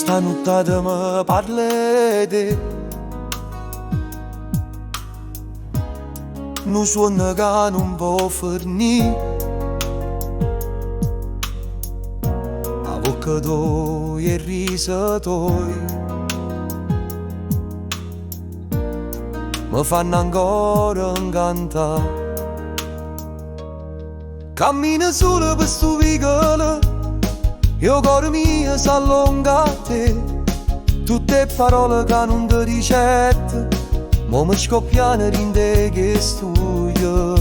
Stanotte mi parli te, un suono che non può finire. La bocca tua e il riso tuo mi fanno ancora incantare. Cammino solo per sto vicolo, io cuore mio s'allunga a te. Tutte parole che non ti ricette, ma mi scoppiano in te che studio.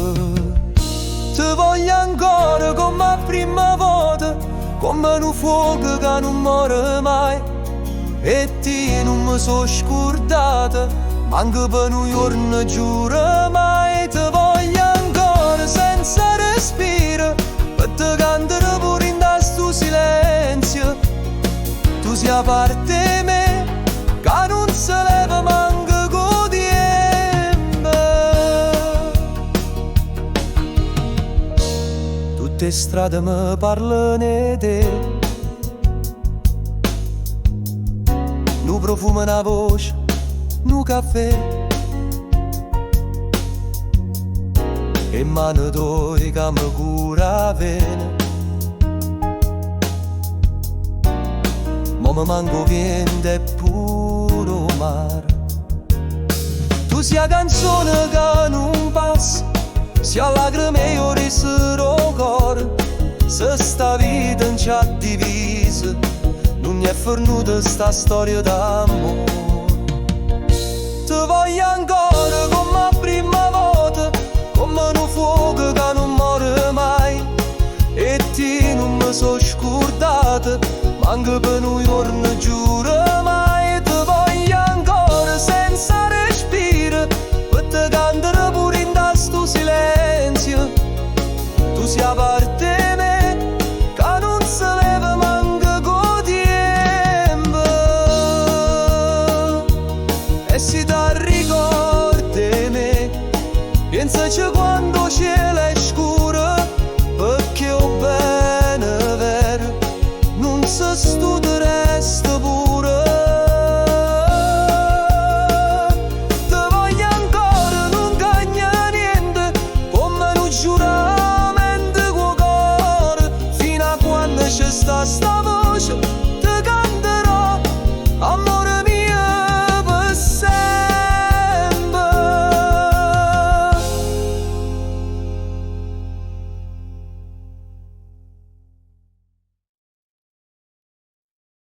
Ti voglio ancora come la prima volta, come un fuoco che non muore mai. E ti non mi sono scordata, manco per un giorno giuro mai. Ti voglio ancora senza respiro, per te cantare pure in sto silenzio. Tu sei a parte me, che non si leva manco con tempo. Tutte strade mi parlano di te, nu profumo una voce, nu caffè, e mano tue che mi cura bene. Ma mi manco vento e puro mare. Tu sei la canzone che non passa, sei la lacrime io resero cuore. Se sta vita non ci ha diviso, non è fornuta sta storia d'amore. Ti voglio ancora come la prima volta, come un fuoco che non muore mai. E ti non mi sono scordata, manco per un giorno giuro mai. Ti voglio ancora senza respiro, per te cantare pure in sto silenzio. Tu sei a parte me, che non si leva manco con tempo. E se ti ricordi me, pensaci quando cielo è scuro, perché ho bene vero non si studia resta pure. Ti voglio ancora, non cambia niente, come un giuramento con cuore, fino a quando c'è sta voce